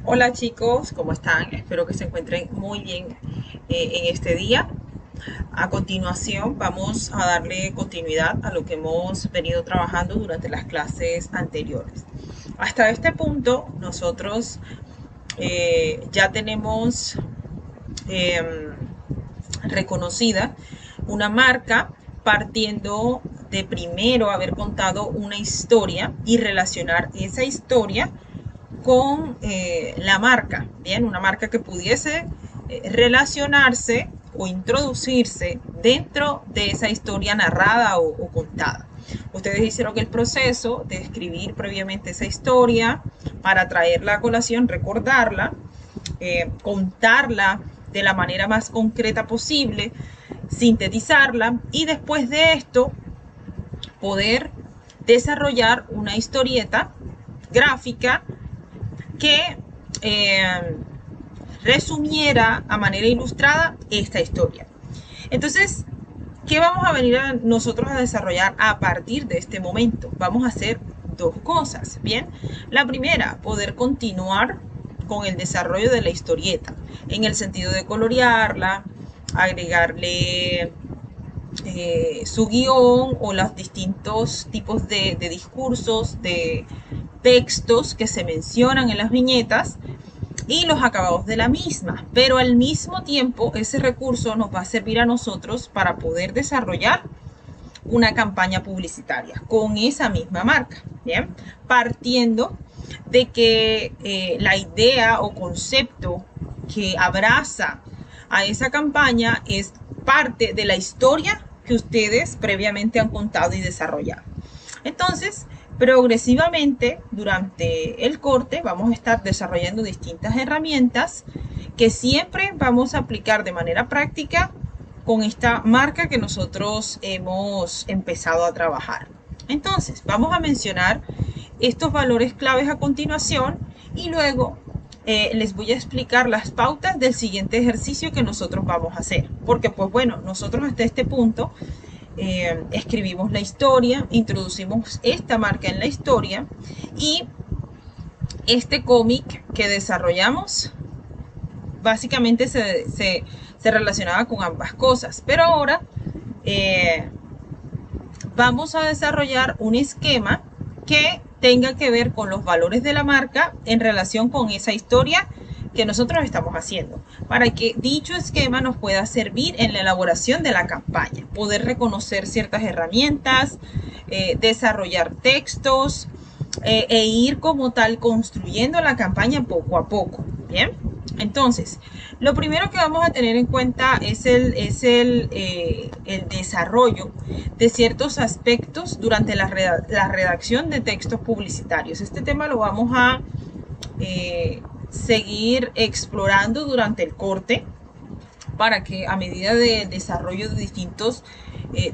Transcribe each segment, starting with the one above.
Hola chicos, ¿cómo están? Espero que se encuentren muy bien en este día. A continuación vamos a darle continuidad a lo que hemos venido trabajando durante las clases anteriores. Hasta este punto nosotros ya tenemos eh, reconocida una marca partiendo de primero haber contado una historia y relacionar esa historia con la marca, bien, una marca que pudiese relacionarse o introducirse dentro de esa historia narrada o contada. Ustedes hicieron el proceso de escribir previamente esa historia para traerla a colación, recordarla, contarla de la manera más concreta posible, sintetizarla y después de esto poder desarrollar una historieta gráfica que eh, resumiera a manera ilustrada esta historia. Entonces, ¿qué vamos a venir a nosotros a desarrollar a partir de este momento? Vamos a hacer dos cosas, ¿bien? La primera, poder continuar con el desarrollo de la historieta, en el sentido de colorearla, agregarle su guión o los distintos tipos de discursos, de textos que se mencionan en las viñetas y los acabados de la misma, pero al mismo tiempo ese recurso nos va a servir a nosotros para poder desarrollar una campaña publicitaria con esa misma marca, ¿bien? Partiendo de que la idea o concepto que abraza a esa campaña es parte de la historia que ustedes previamente han contado y desarrollado. Entonces, progresivamente durante el corte vamos a estar desarrollando distintas herramientas que siempre vamos a aplicar de manera práctica con esta marca que nosotros hemos empezado a trabajar. Entonces, vamos a mencionar estos valores claves a continuación y luego les voy a explicar las pautas del siguiente ejercicio que nosotros vamos a hacer. Porque, pues bueno, nosotros hasta este punto escribimos la historia, introducimos esta marca en la historia y este cómic que desarrollamos básicamente se relacionaba con ambas cosas. Pero ahora vamos a desarrollar un esquema que tenga que ver con los valores de la marca en relación con esa historia que nosotros estamos haciendo, para que dicho esquema nos pueda servir en la elaboración de la campaña, poder reconocer ciertas herramientas, desarrollar textos e ir como tal construyendo la campaña poco a poco. Bien, entonces lo primero que vamos a tener en cuenta es el desarrollo de ciertos aspectos durante la redacción de textos publicitarios. Este tema lo vamos a seguir explorando durante el corte para que a medida del desarrollo de distintos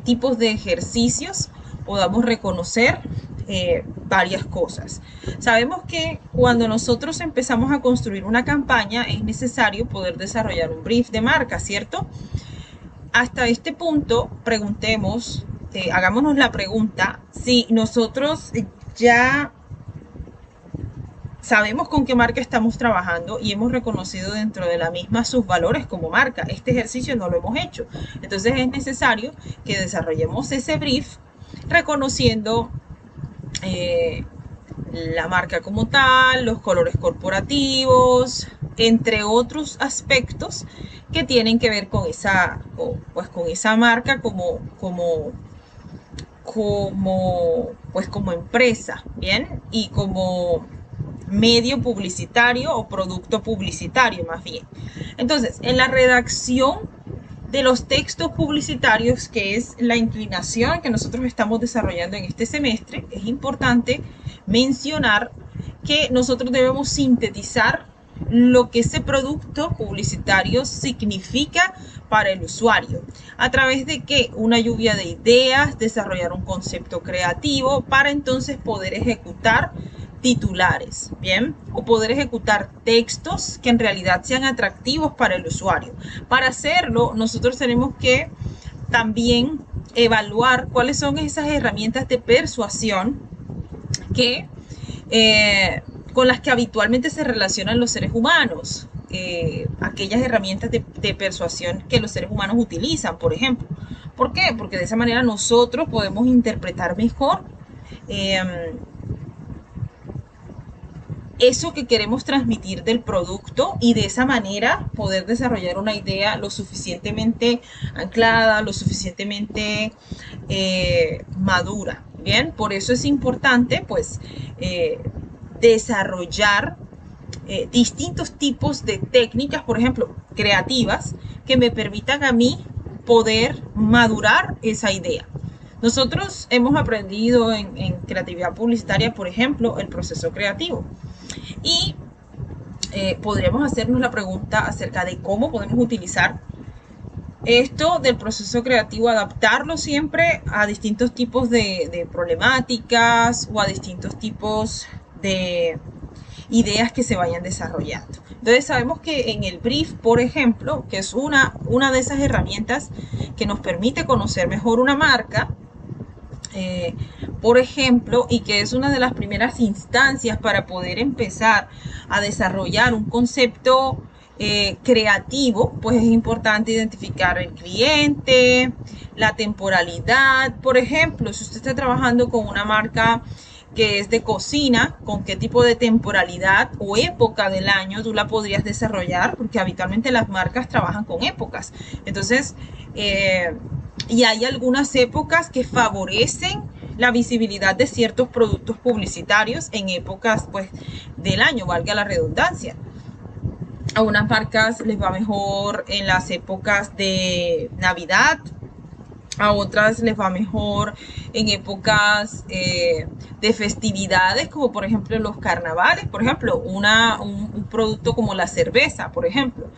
tipos de ejercicios podamos reconocer varias cosas. Sabemos que cuando nosotros empezamos a construir una campaña es necesario poder desarrollar un brief de marca, ¿cierto? Hasta este punto preguntemos, hagámonos la pregunta si nosotros ya sabemos con qué marca estamos trabajando y hemos reconocido dentro de la misma sus valores como marca. Este ejercicio no lo hemos hecho. Entonces es necesario que desarrollemos ese brief reconociendo la marca como tal, los colores corporativos, entre otros aspectos que tienen que ver con esa marca como empresa, ¿bien? Y como medio publicitario o producto publicitario más bien. Entonces, en la redacción de los textos publicitarios, que es la inclinación que nosotros estamos desarrollando en este semestre, es importante mencionar que nosotros debemos sintetizar lo que ese producto publicitario significa para el usuario. ¿A través de qué? Una lluvia de ideas, desarrollar un concepto creativo para entonces poder ejecutar titulares, ¿bien? O poder ejecutar textos que en realidad sean atractivos para el usuario. Para hacerlo, nosotros tenemos que también evaluar cuáles son esas herramientas de persuasión que con las que habitualmente se relacionan los seres humanos, aquellas herramientas de persuasión que los seres humanos utilizan, por ejemplo. ¿Por qué? Porque de esa manera nosotros podemos interpretar mejor eso que queremos transmitir del producto y de esa manera poder desarrollar una idea lo suficientemente anclada, lo suficientemente madura. Bien, por eso es importante pues desarrollar distintos tipos de técnicas, por ejemplo, creativas, que me permitan a mí poder madurar esa idea. Nosotros hemos aprendido en creatividad publicitaria, por ejemplo, el proceso creativo. Y podríamos hacernos la pregunta acerca de cómo podemos utilizar esto del proceso creativo, adaptarlo siempre a distintos tipos de problemáticas o a distintos tipos de ideas que se vayan desarrollando. Entonces sabemos que en el brief, por ejemplo, que es una de esas herramientas que nos permite conocer mejor una marca, por ejemplo, y que es una de las primeras instancias para poder empezar a desarrollar un concepto creativo, pues es importante identificar el cliente, la temporalidad. Por ejemplo, si usted está trabajando con una marca que es de cocina, con qué tipo de temporalidad o época del año tú la podrías desarrollar, porque habitualmente las marcas trabajan con épocas. Entonces, y hay algunas épocas que favorecen la visibilidad de ciertos productos publicitarios en épocas pues del año, valga la redundancia. A unas marcas les va mejor en las épocas de Navidad, a otras les va mejor en épocas de festividades, como por ejemplo los carnavales. Por ejemplo, un producto como la cerveza, por ejemplo,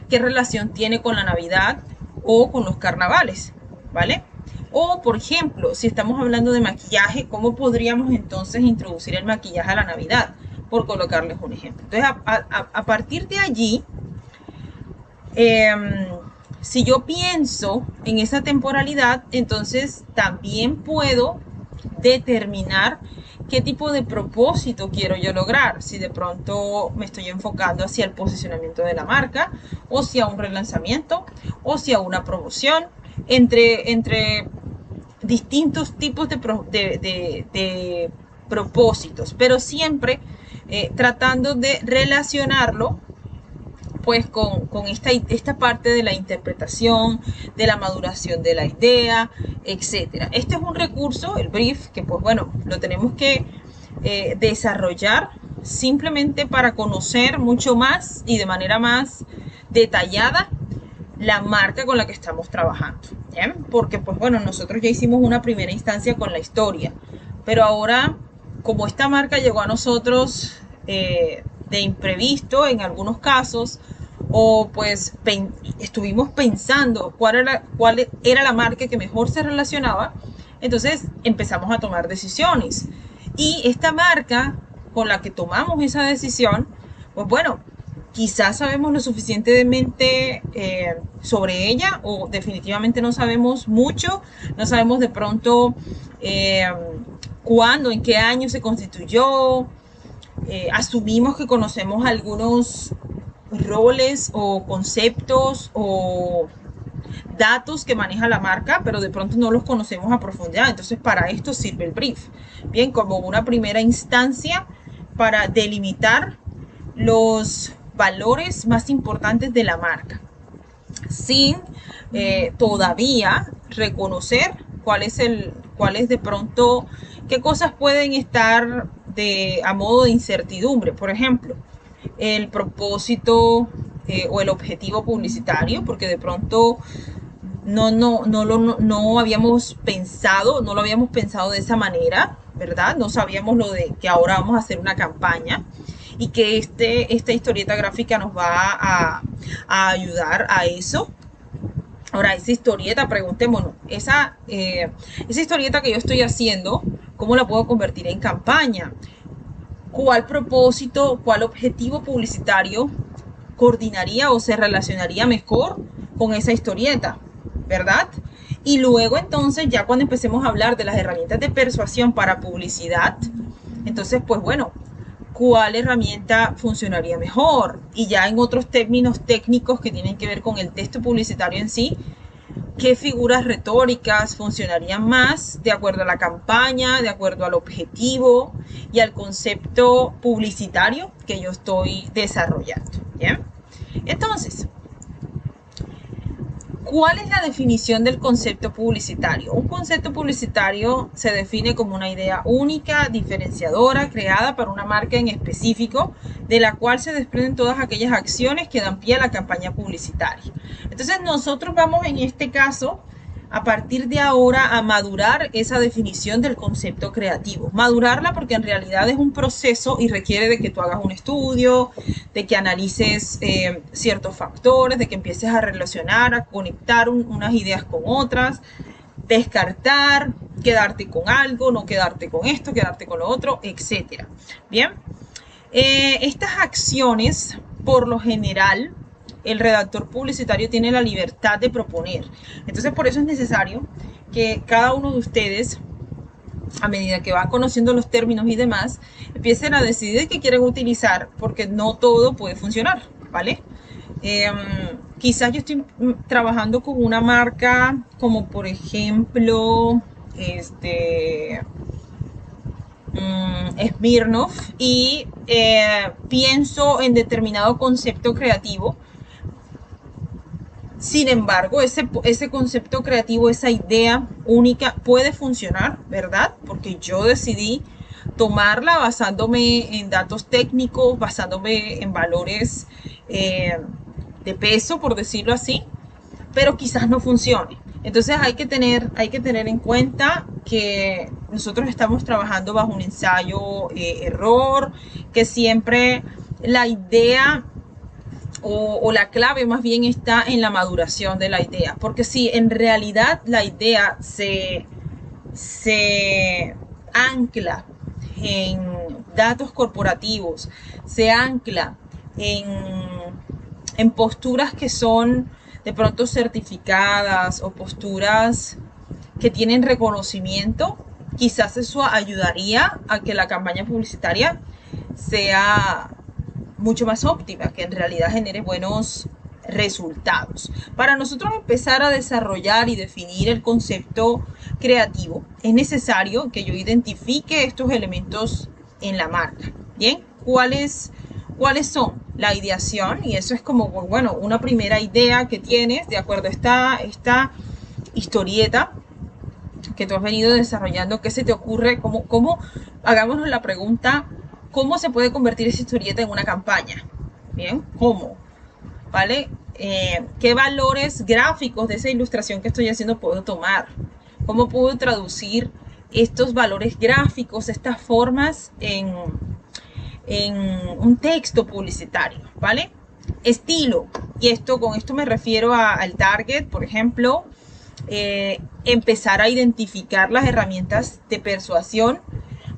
¿qué relación tiene con la Navidad o con los carnavales? ¿Vale? O, por ejemplo, si estamos hablando de maquillaje, ¿cómo podríamos entonces introducir el maquillaje a la Navidad? Por colocarles un ejemplo. Entonces, a partir de allí, si yo pienso en esa temporalidad, entonces también puedo determinar qué tipo de propósito quiero yo lograr. Si de pronto me estoy enfocando hacia el posicionamiento de la marca, o si a un relanzamiento, o si a una promoción, entre distintos tipos de propósitos, pero siempre tratando de relacionarlo pues con esta parte de la interpretación, de la maduración de la idea, etcétera. Este es un recurso, el brief, que pues bueno, lo tenemos que desarrollar simplemente para conocer mucho más y de manera más detallada la marca con la que estamos trabajando, ¿bien? Porque pues bueno, nosotros ya hicimos una primera instancia con la historia, pero ahora como esta marca llegó a nosotros de imprevisto en algunos casos, o pues estuvimos pensando cuál era la marca que mejor se relacionaba, entonces empezamos a tomar decisiones. Y esta marca con la que tomamos esa decisión, pues bueno, quizás sabemos lo suficientemente sobre ella, o definitivamente no sabemos mucho, no sabemos de pronto cuándo, en qué año se constituyó. Asumimos que conocemos algunos roles o conceptos o datos que maneja la marca, pero de pronto no los conocemos a profundidad. Entonces para esto sirve el brief, bien, como una primera instancia para delimitar los valores más importantes de la marca, sin todavía reconocer cuál es de pronto, qué cosas pueden estar a modo de incertidumbre. Por ejemplo, el propósito o el objetivo publicitario, porque de pronto no habíamos pensado, no lo habíamos pensado de esa manera, ¿verdad? No sabíamos lo de que ahora vamos a hacer una campaña y que esta historieta gráfica nos va a ayudar a eso. Ahora, esa historieta, preguntémonos, esa historieta que yo estoy haciendo, ¿cómo la puedo convertir en campaña? ¿Cuál propósito, cuál objetivo publicitario coordinaría o se relacionaría mejor con esa historieta, ¿verdad? Y luego entonces, ya cuando empecemos a hablar de las herramientas de persuasión para publicidad, entonces, pues bueno, cuál herramienta funcionaría mejor. Y ya en otros términos técnicos que tienen que ver con el texto publicitario en sí, qué figuras retóricas funcionarían más de acuerdo a la campaña, de acuerdo al objetivo y al concepto publicitario que yo estoy desarrollando. ¿Bien? Entonces, ¿cuál es la definición del concepto publicitario? Un concepto publicitario se define como una idea única, diferenciadora, creada para una marca en específico, de la cual se desprenden todas aquellas acciones que dan pie a la campaña publicitaria. Entonces nosotros vamos en este caso a partir de ahora a madurar esa definición del concepto creativo. Madurarla porque en realidad es un proceso y requiere de que tú hagas un estudio, de que analices ciertos factores, de que empieces a relacionar, a conectar unas ideas con otras, descartar, quedarte con algo, no quedarte con esto, quedarte con lo otro, etc. Bien, estas acciones, por lo general, el redactor publicitario tiene la libertad de proponer. Entonces, por eso es necesario que cada uno de ustedes, a medida que van conociendo los términos y demás, empiecen a decidir qué quieren utilizar, porque no todo puede funcionar, ¿vale? Quizás yo estoy trabajando con una marca como por ejemplo Smirnoff y pienso en determinado concepto creativo. Sin embargo, ese concepto creativo, esa idea única puede funcionar, ¿verdad? Porque yo decidí tomarla basándome en datos técnicos, basándome en valores de peso, por decirlo así, pero quizás no funcione. Entonces hay que tener en cuenta que nosotros estamos trabajando bajo un ensayo error, que siempre la idea o la clave más bien está en la maduración de la idea, porque si en realidad la idea se ancla en datos corporativos, se ancla en posturas que son de pronto certificadas o posturas que tienen reconocimiento, quizás eso ayudaría a que la campaña publicitaria sea mucho más óptima, que en realidad genere buenos resultados. Para nosotros empezar a desarrollar y definir el concepto creativo, es necesario que yo identifique estos elementos en la marca. ¿Bien? ¿Cuáles son? La ideación, y eso es como, bueno, una primera idea que tienes de acuerdo a esta historieta que tú has venido desarrollando. ¿Qué se te ocurre? ¿Cómo? Hagámonos la pregunta, ¿cómo se puede convertir esa historieta en una campaña? Bien, ¿cómo? ¿Vale? ¿Qué valores gráficos de esa ilustración que estoy haciendo puedo tomar? ¿Cómo puedo traducir estos valores gráficos, estas formas en un texto publicitario? ¿Vale? Estilo, y con esto me refiero al target, por ejemplo, empezar a identificar las herramientas de persuasión,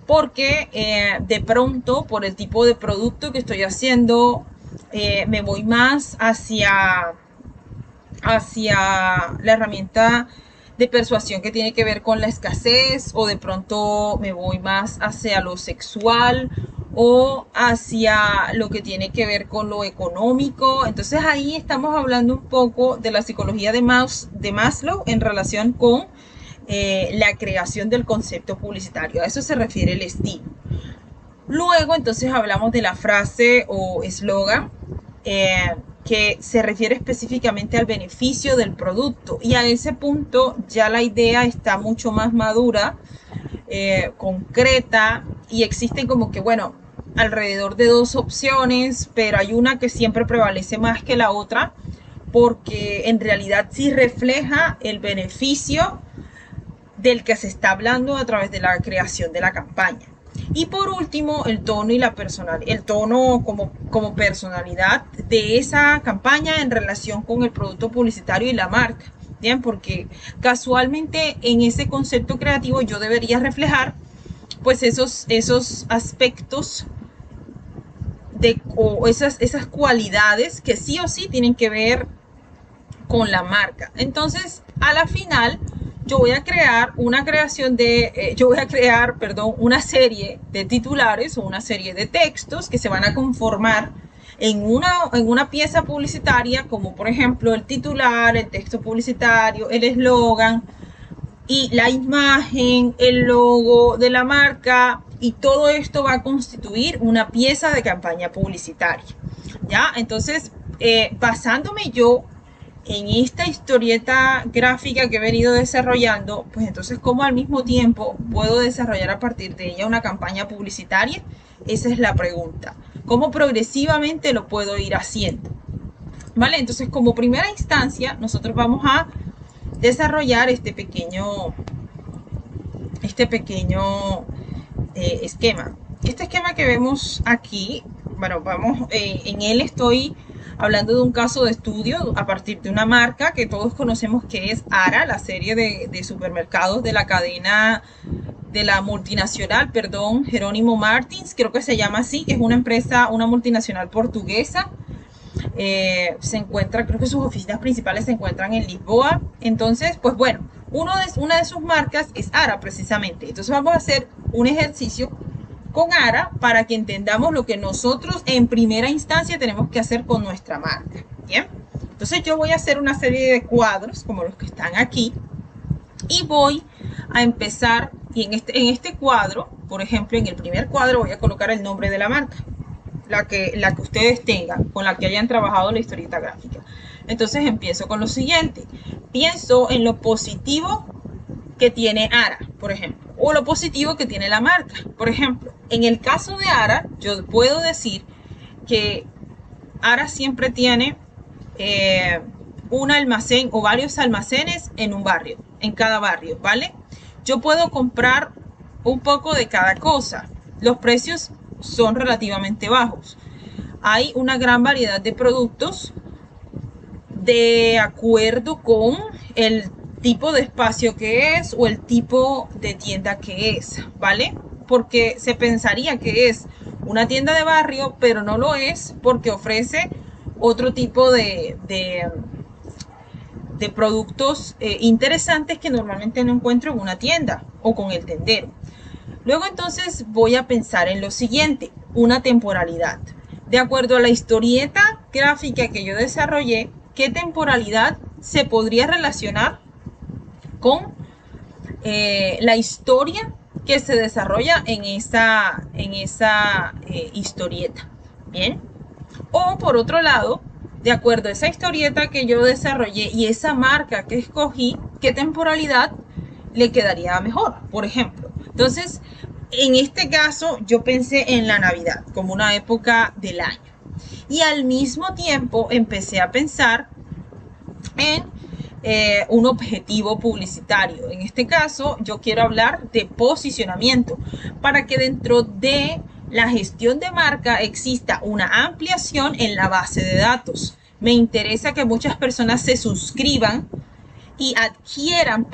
porque de pronto, por el tipo de producto que estoy haciendo, me voy más hacia la herramienta de persuasión que tiene que ver con la escasez, o de pronto me voy más hacia lo sexual o hacia lo que tiene que ver con lo económico. Entonces ahí estamos hablando un poco de la psicología de Maslow en relación con la creación del concepto publicitario. A eso se refiere el estilo. Luego entonces hablamos de la frase o eslogan que se refiere específicamente al beneficio del producto, y a ese punto ya la idea está mucho más madura, concreta, y existen como que, bueno, alrededor de 2 opciones, pero hay una que siempre prevalece más que la otra, porque en realidad sí refleja el beneficio del que se está hablando a través de la creación de la campaña. Y por último, el tono y la personalidad, el tono como personalidad de esa campaña en relación con el producto publicitario y la marca. Bien, porque casualmente en ese concepto creativo yo debería reflejar pues esos aspectos o esas cualidades que sí o sí tienen que ver con la marca. Entonces, a la final, yo voy a crear una serie de titulares o una serie de textos que se van a conformar en una pieza publicitaria, como por ejemplo el titular, el texto publicitario, el eslogan y la imagen, el logo de la marca, y todo esto va a constituir una pieza de campaña publicitaria. ¿Ya? Entonces, basándome yo en esta historieta gráfica que he venido desarrollando, pues entonces, ¿cómo al mismo tiempo puedo desarrollar a partir de ella una campaña publicitaria? Esa es la pregunta. ¿Cómo progresivamente lo puedo ir haciendo? ¿Vale? Entonces, como primera instancia, nosotros vamos a desarrollar este pequeño esquema. Este esquema que vemos aquí, bueno, en él estoy hablando de un caso de estudio a partir de una marca que todos conocemos, que es ARA, la serie de supermercados de la cadena, de la multinacional, Jerónimo Martins, creo que se llama así, que es una empresa, una multinacional portuguesa. Creo que sus oficinas principales se encuentran en Lisboa. Entonces, pues bueno, una de sus marcas es ARA precisamente. Entonces vamos a hacer un ejercicio con ARA para que entendamos lo que nosotros en primera instancia tenemos que hacer con nuestra marca. Bien, entonces yo voy a hacer una serie de cuadros como los que están aquí y voy a empezar, y en este cuadro, por ejemplo, en el primer cuadro voy a colocar el nombre de la marca, la que ustedes tengan, con la que hayan trabajado la historieta gráfica. Entonces empiezo con lo siguiente. Pienso en lo positivo que tiene ARA, por ejemplo, o lo positivo que tiene la marca. Por ejemplo, en el caso de ARA, yo puedo decir que ARA siempre tiene un almacén o varios almacenes en un barrio, en cada barrio, ¿vale? Yo puedo comprar un poco de cada cosa. Los precios son relativamente bajos. Hay una gran variedad de productos de acuerdo con el tipo de espacio que es o el tipo de tienda que es, ¿vale? Porque se pensaría que es una tienda de barrio, pero no lo es porque ofrece otro tipo de productos interesantes que normalmente no encuentro en una tienda o con el tendero. Luego entonces voy a pensar en lo siguiente, una temporalidad. De acuerdo a la historieta gráfica que yo desarrollé, ¿qué temporalidad se podría relacionar con la historia que se desarrolla en esa historieta? Bien. O por otro lado, de acuerdo a esa historieta que yo desarrollé y esa marca que escogí, ¿qué temporalidad le quedaría mejor? Por ejemplo. Entonces, en este caso, yo pensé en la Navidad como una época del año. Y al mismo tiempo empecé a pensar en un objetivo publicitario. En este caso, yo quiero hablar de posicionamiento para que dentro de la gestión de marca exista una ampliación en la base de datos. Me interesa que muchas personas se suscriban y adquieran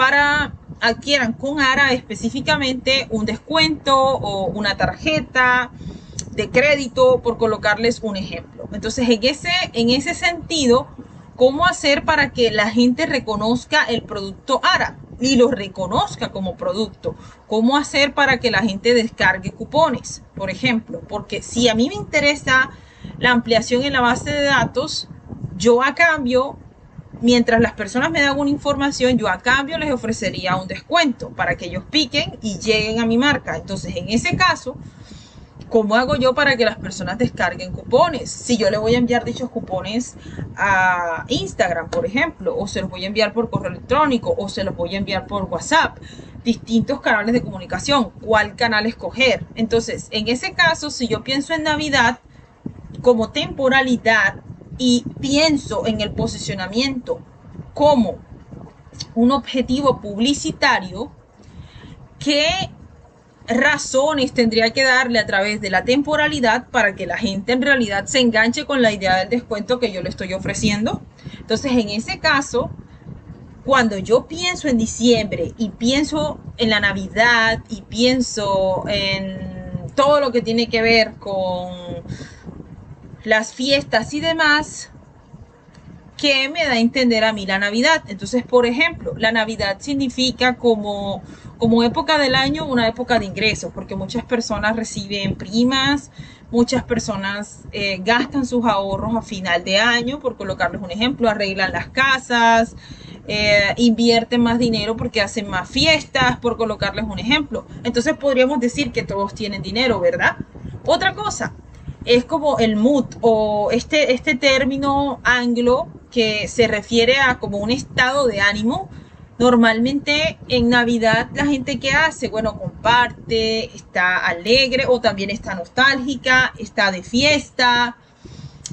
con ARA específicamente un descuento o una tarjeta de crédito, por colocarles un ejemplo. Entonces, en ese sentido, ¿cómo hacer para que la gente reconozca el producto ARA y lo reconozca como producto? ¿Cómo hacer para que la gente descargue cupones, por ejemplo? Porque si a mí me interesa la ampliación en la base de datos, yo a cambio, mientras las personas me dan una información, yo a cambio les ofrecería un descuento para que ellos piquen y lleguen a mi marca. Entonces, en ese caso, ¿cómo hago yo para que las personas descarguen cupones? Si yo le voy a enviar dichos cupones a Instagram, por ejemplo, o se los voy a enviar por correo electrónico, o se los voy a enviar por WhatsApp, distintos canales de comunicación, ¿cuál canal escoger? Entonces, en ese caso, si yo pienso en Navidad como temporalidad y pienso en el posicionamiento como un objetivo publicitario, ¿qué razones tendría que darle a través de la temporalidad para que la gente en realidad se enganche con la idea del descuento que yo le estoy ofreciendo? Entonces, en ese caso, cuando yo pienso en diciembre y pienso en la Navidad y pienso en todo lo que tiene que ver con las fiestas y demás, ¿qué me da a entender a mí la Navidad? Entonces, por ejemplo, la Navidad significa como época del año, una época de ingresos, porque muchas personas reciben primas, muchas personas gastan sus ahorros a final de año, por colocarles un ejemplo, arreglan las casas, invierten más dinero porque hacen más fiestas, por colocarles un ejemplo. Entonces podríamos decir que todos tienen dinero, ¿verdad? Otra cosa, es como el mood o este término anglo que se refiere a como un estado de ánimo. Normalmente en Navidad la gente que hace, bueno, comparte, está alegre o también está nostálgica, está de fiesta,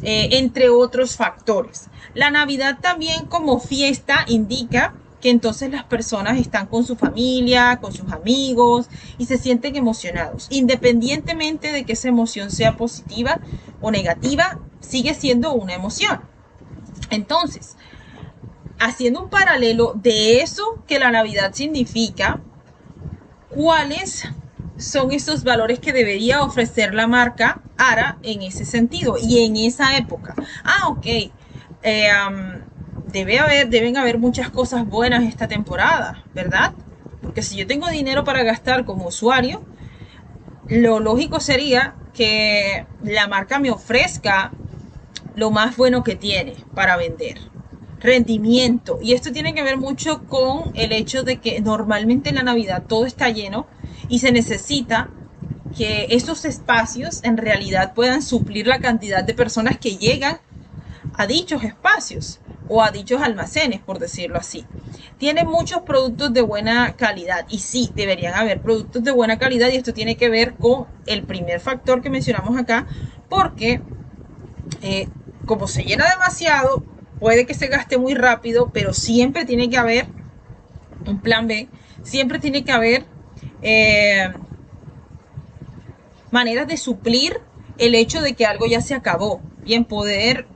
entre otros factores. La Navidad también como fiesta indica que entonces las personas están con su familia, con sus amigos y se sienten emocionados. Independientemente de que esa emoción sea positiva o negativa, sigue siendo una emoción. Entonces, haciendo un paralelo de eso que la Navidad significa, ¿cuáles son esos valores que debería ofrecer la marca ARA en ese sentido y en esa época? Ok, deben haber muchas cosas buenas esta temporada, ¿verdad? Porque si yo tengo dinero para gastar como usuario, lo lógico sería que la marca me ofrezca lo más bueno que tiene para vender. Rendimiento. Y esto tiene que ver mucho con el hecho de que normalmente en la Navidad todo está lleno y se necesita que esos espacios en realidad puedan suplir la cantidad de personas que llegan a dichos espacios o a dichos almacenes, por decirlo así. Tienen muchos productos de buena calidad y sí, deberían haber productos de buena calidad y esto tiene que ver con el primer factor que mencionamos acá, porque como se llena demasiado, puede que se gaste muy rápido, pero siempre tiene que haber un plan B, siempre tiene que haber maneras de suplir el hecho de que algo ya se acabó. Bien, poder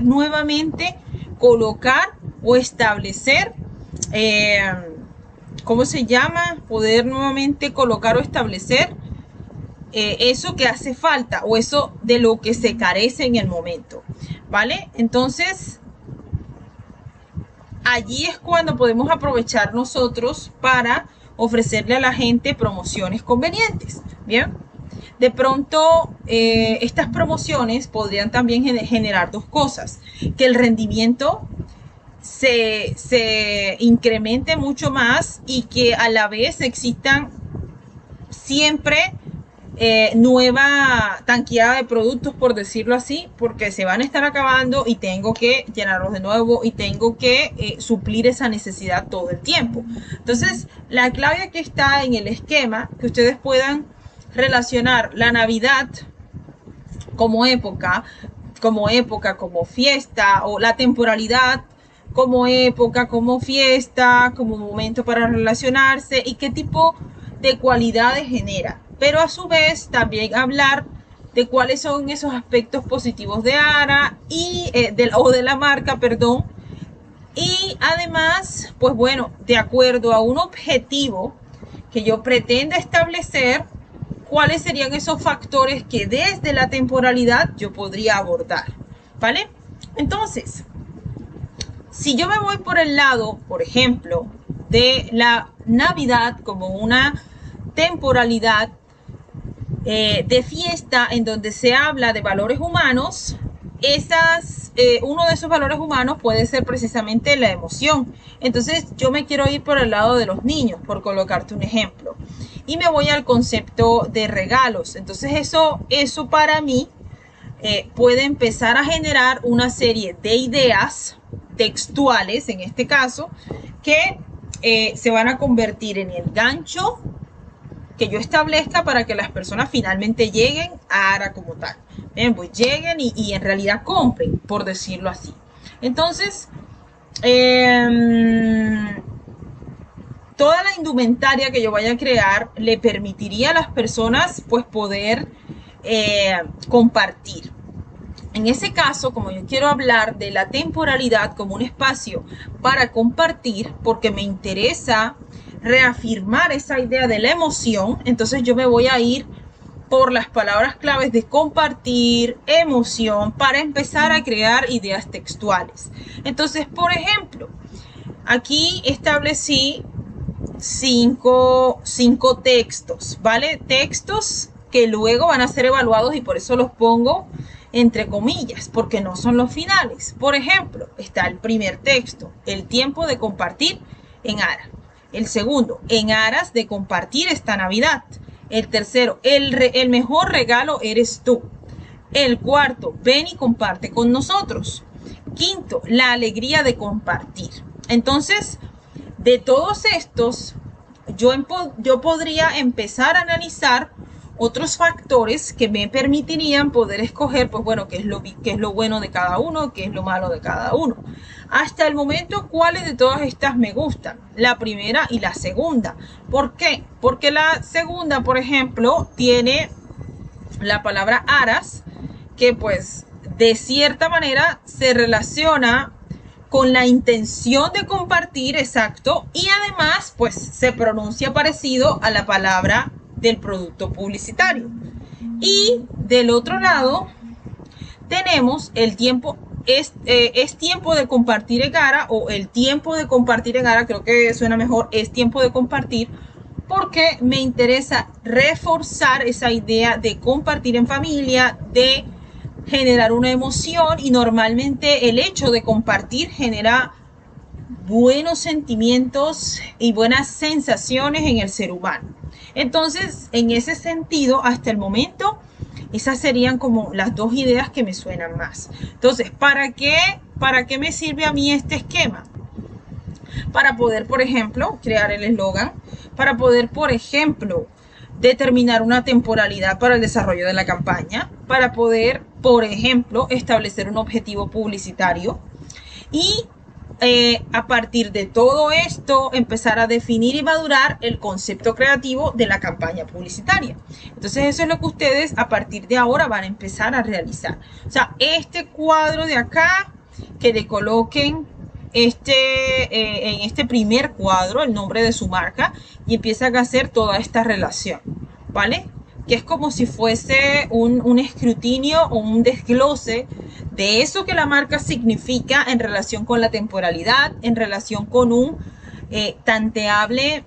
nuevamente colocar o establecer, ¿cómo se llama? Poder nuevamente colocar o establecer eso que hace falta o eso de lo que se carece en el momento, ¿vale? Entonces, allí es cuando podemos aprovechar nosotros para ofrecerle a la gente promociones convenientes, ¿bien? De pronto, estas promociones podrían también generar dos cosas, que el rendimiento se incremente mucho más y que a la vez existan siempre nueva tanqueada de productos, por decirlo así, porque se van a estar acabando y tengo que llenarlos de nuevo y tengo que suplir esa necesidad todo el tiempo. Entonces, la clave aquí está en el esquema, que ustedes puedan relacionar la Navidad como época, como fiesta, o la temporalidad como época, como fiesta, como momento para relacionarse y qué tipo de cualidades genera. Pero a su vez también hablar de cuáles son esos aspectos positivos de ARA y de la marca, perdón. Y además, pues bueno, de acuerdo a un objetivo que yo pretenda establecer, cuáles serían esos factores que desde la temporalidad yo podría abordar, ¿vale? Entonces, si yo me voy por el lado, por ejemplo, de la Navidad como una temporalidad de fiesta en donde se habla de valores humanos, uno de esos valores humanos puede ser precisamente la emoción. Entonces yo me quiero ir por el lado de los niños, por colocarte un ejemplo, y me voy al concepto de regalos. Entonces eso para mí puede empezar a generar una serie de ideas textuales, en este caso, que se van a convertir en el gancho que yo establezca para que las personas finalmente lleguen a ARA como tal. Bien, pues lleguen y en realidad compren, por decirlo así. Entonces, toda la indumentaria que yo vaya a crear le permitiría a las personas pues poder compartir. En ese caso, como yo quiero hablar de la temporalidad como un espacio para compartir, porque me interesa reafirmar esa idea de la emoción, entonces yo me voy a ir por las palabras claves de compartir, emoción, para empezar a crear ideas textuales. Entonces, por ejemplo, aquí establecí cinco textos, ¿vale? Textos que luego van a ser evaluados y por eso los pongo entre comillas, porque no son los finales. Por ejemplo, está el primer texto, el tiempo de compartir en aras. El segundo, en aras de compartir esta Navidad. El tercero, el mejor regalo eres tú. El cuarto, ven y comparte con nosotros. Quinto, la alegría de compartir. Entonces, de todos estos, yo podría empezar a analizar otros factores que me permitirían poder escoger, pues bueno, qué es lo bueno de cada uno, qué es lo malo de cada uno. Hasta el momento, ¿cuáles de todas estas me gustan? La primera y la segunda. ¿Por qué? Porque la segunda, por ejemplo, tiene la palabra aras, que pues de cierta manera se relaciona con la intención de compartir, exacto, y además pues se pronuncia parecido a la palabra del producto publicitario. Y del otro lado tenemos el tiempo, es tiempo de compartir en cara, o el tiempo de compartir en cara, creo que suena mejor, es tiempo de compartir, porque me interesa reforzar esa idea de compartir en familia, de generar una emoción, y normalmente el hecho de compartir genera buenos sentimientos y buenas sensaciones en el ser humano. Entonces, en ese sentido, hasta el momento, esas serían como las dos ideas que me suenan más. Entonces, ¿para qué me sirve a mí este esquema? Para poder, por ejemplo, crear el eslogan, para poder, por ejemplo, determinar una temporalidad para el desarrollo de la campaña, para poder, por ejemplo, establecer un objetivo publicitario y a partir de todo esto empezar a definir y madurar el concepto creativo de la campaña publicitaria. Entonces eso es lo que ustedes a partir de ahora van a empezar a realizar. O sea, este cuadro de acá, que le coloquen en este primer cuadro el nombre de su marca y empiezan a hacer toda esta relación, ¿vale? Que es como si fuese un escrutinio o un desglose de eso que la marca significa en relación con la temporalidad, en relación con un tanteable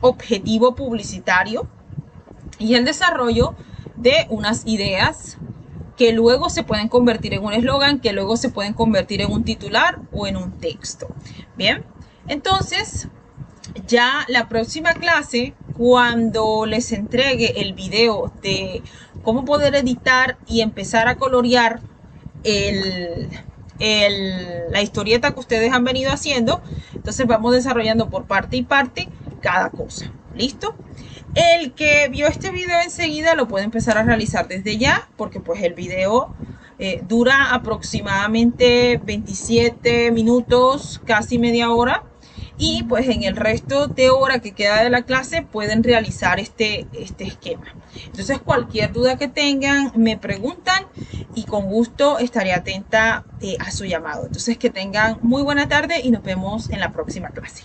objetivo publicitario y el desarrollo de unas ideas que luego se pueden convertir en un eslogan, que luego se pueden convertir en un titular o en un texto. Bien, entonces ya la próxima clase, cuando les entregue el video de cómo poder editar y empezar a colorear la historieta que ustedes han venido haciendo, entonces vamos desarrollando por parte y parte cada cosa. ¿Listo? El que vio este video enseguida lo puede empezar a realizar desde ya, porque pues el video dura aproximadamente 27 minutos, casi media hora. Y pues en el resto de hora que queda de la clase pueden realizar este esquema. Entonces cualquier duda que tengan me preguntan y con gusto estaré atenta a su llamado. Entonces que tengan muy buena tarde y nos vemos en la próxima clase.